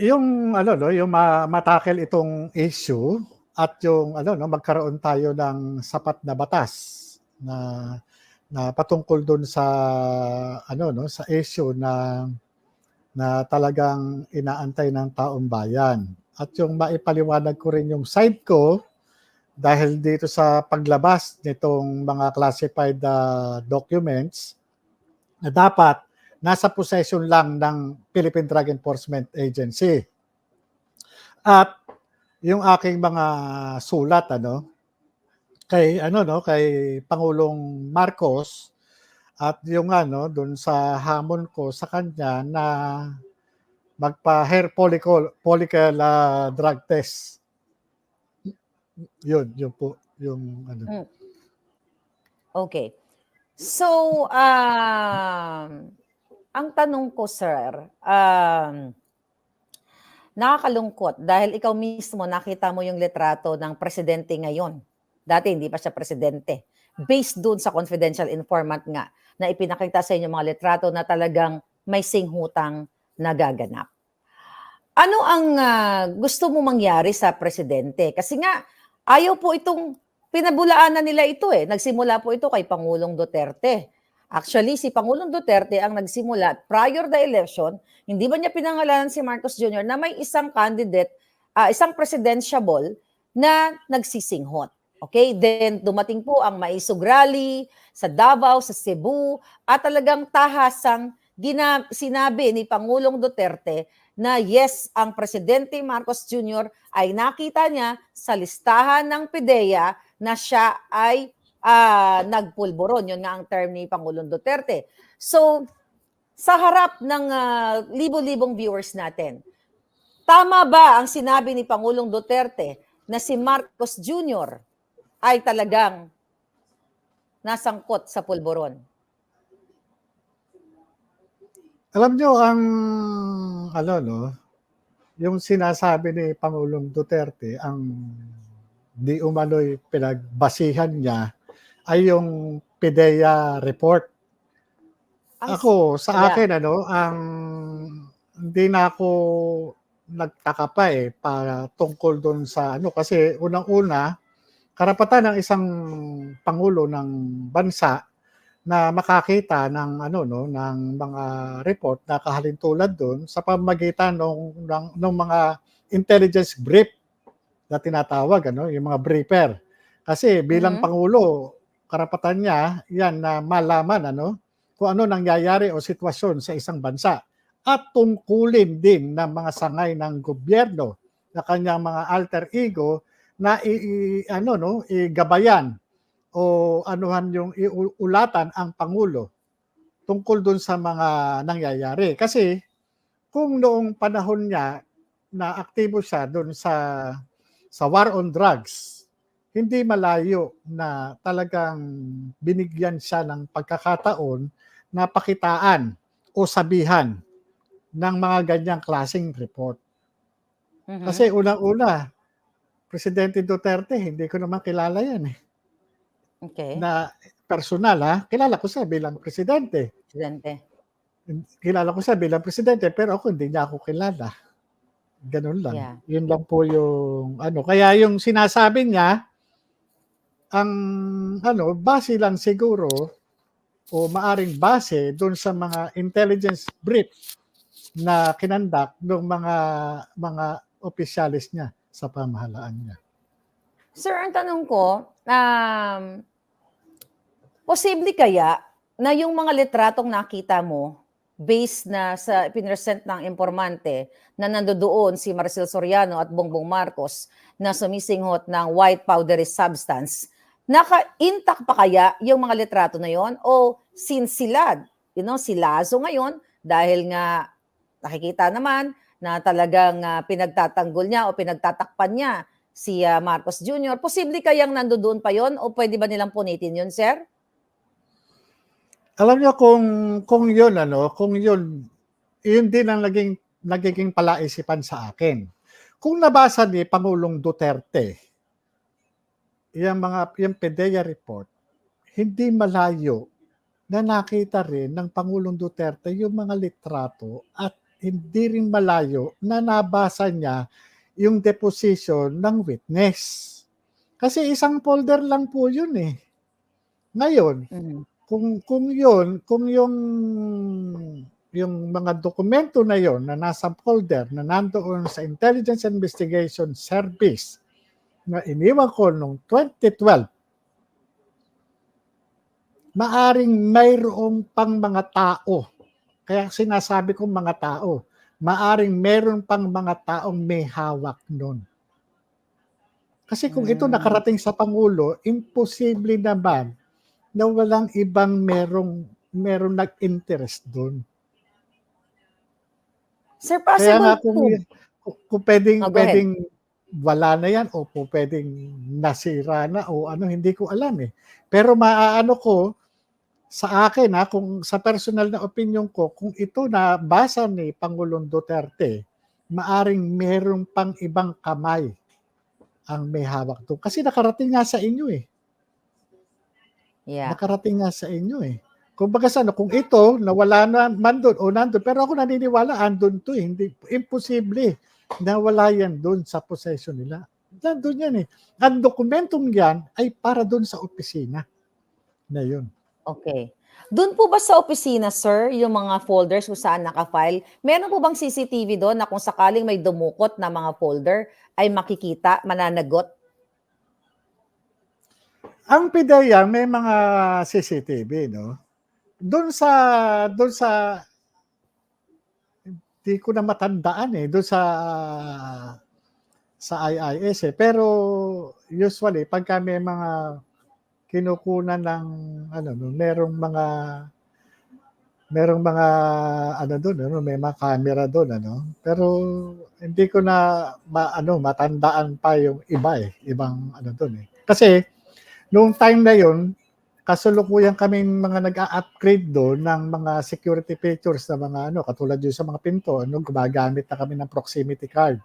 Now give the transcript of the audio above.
Yung ano 'no, yung ma-tackle itong issue at yung ano 'no, magkaroon tayo ng sapat na batas na na patungkol dun sa ano 'no, sa issue na talagang inaantay ng taong bayan. At yung maipaliwanag ko rin yung side ko dahil dito sa paglabas nitong mga classified documents na dapat nasa possession lang ng Philippine Drug Enforcement Agency. At yung aking mga sulat kay ano 'no, kay Pangulong Marcos at yung ano, dun sa hamon ko sa kanya na magpa-hair follicle drug test. Yun po yung ano. Hmm. Okay. So, ang tanong ko, sir, nakakalungkot dahil ikaw mismo nakita mo yung litrato ng presidente ngayon. Dati hindi pa siya presidente. Based doon sa confidential informant nga na ipinakita sa inyo mga litrato na talagang may singhutang nagaganap. Ano ang gusto mo mangyari sa presidente? Kasi nga, ayaw po itong pinabulaanan nila ito eh. Nagsimula po ito kay Pangulong Duterte. Actually, si Pangulong Duterte ang nagsimula prior the election, hindi ba niya pinangalanan si Marcos Jr. na may isang candidate, isang presidentiable na nagsisinghot. Okay? Then dumating po ang Maisog Rally sa Davao, sa Cebu, at talagang tahasang sinabi ni Pangulong Duterte na yes, ang Presidente Marcos Jr. ay nakita niya sa listahan ng PIDEA na siya ay nagpulburon. Yun nga ang term ni Pangulong Duterte. So, sa harap ng libo-libong viewers natin, tama ba ang sinabi ni Pangulong Duterte na si Marcos Jr. ay talagang nasangkot sa pulburon? Alam nyo ang ano 'no, yung sinasabi ni Pangulong Duterte ang di umano'y pinagbasihan niya ay yung PIDEA report. Ako sa akin ang hindi na ako nagtaka pa para tungkol doon sa ano kasi unang-una karapatan ng isang pangulo ng bansa na makakita ng ano 'no, ng mga report na kahalintulad doon sa pamamagitan ng mga intelligence brief na tinatawag yung mga briefer. Kasi bilang pangulo, karapatan niya 'yan na malaman kung ano nangyayari o sitwasyon sa isang bansa at tungkulin din ng mga sangay ng gobyerno na kanyang mga alter ego na igabayan o anuhan yung iulatan ang Pangulo tungkol dun sa mga nangyayari. Kasi kung noong panahon niya na aktibo siya dun sa war on drugs, hindi malayo na talagang binigyan siya ng pagkakataon na pakitaan o sabihan ng mga ganyang klaseng report. Kasi unang-una, Presidente Duterte, hindi ko naman kilala yan Okay. na personal kilala ko siya bilang presidente. Kilala ko siya bilang presidente pero ako hindi niya ako kilala. Ganun lang. Yeah. Yun lang po yung ano. Kaya yung sinasabi niya, ang base lang siguro o maaring base doon sa mga intelligence brief na kinandak ng mga opisyalis niya sa pamahalaan niya. Sir, ang tanong ko, posible kaya na yung mga litratong nakita mo based na sa pinresent ng informante na nandoon si Maricel Soriano at Bongbong Marcos na sumisinghot ng white powdery substance, naka-intact pa kaya yung mga litrato na yon? O since sila, si Lazo ngayon, dahil nga nakikita naman na talagang pinagtatanggol niya o pinagtatakpan niya si Marcos Jr., posible kayang nandoon pa yon o pwede ba nilang punitin yun, sir? Alam niyo kung yun din ang nagiging palaisipan sa akin. Kung nabasa ni Pangulong Duterte yung PIDEA report, hindi malayo na nakita rin ng Pangulong Duterte yung mga litrato at hindi rin malayo na nabasa niya yung deposition ng witness. Kasi isang folder lang po yun eh. Ngayon, Mhm. kung yung mga dokumento na yon na nasa folder na nandoon sa Intelligence Investigation Service na iniwan ko noong 2012, maaring mayroong pang mga tao. Kaya sinasabi kong mga tao, maaring meron pang mga taong may hawak nun. Kasi kung ito Mm. nakarating sa Pangulo, imposible naman na walang ibang merong nag-interest doon. Sir, Kaya nga possible po. kung pwedeng, Go ahead. wala na yan o kung pwedeng nasira na o ano, hindi ko alam eh. Pero maaano ko, sa akin kung sa personal na opinion ko, kung ito na basa ni Pangulong Duterte, maaring meron pang ibang kamay ang may hawak doon. Kasi nakarating nga sa inyo eh. Yeah. Nakarating nga sa inyo eh. Kumbaga kung ito nawala na man doon o nandun, pero ako naniniwala andun to eh. Hindi, imposible na wala yan doon sa possession nila. Nandun yan eh. Ang dokumentong yan ay para doon sa opisina na yun. Okay. Doon po ba sa opisina, sir, yung mga folders kung saan naka-file, meron po bang CCTV doon na kung sakaling may dumukot na mga folder ay makikita, mananagot? Ang PIDEA may mga CCTV, no? Doon sa di ko na matandaan eh, doon sa IIS eh. Pero usually pagka may mga kinukunan ng ano no, merong mga ano doon, ano, may mga camera doon ano. Pero hindi ko na matandaan pa yung iba eh, ibang ano doon eh. Kasi noong time na yon, kasalukuyan kaming mga nag-a-upgrade doon ng mga security features na mga ano, katulad yung sa mga pinto, ano, gumagamit na kami ng proximity card.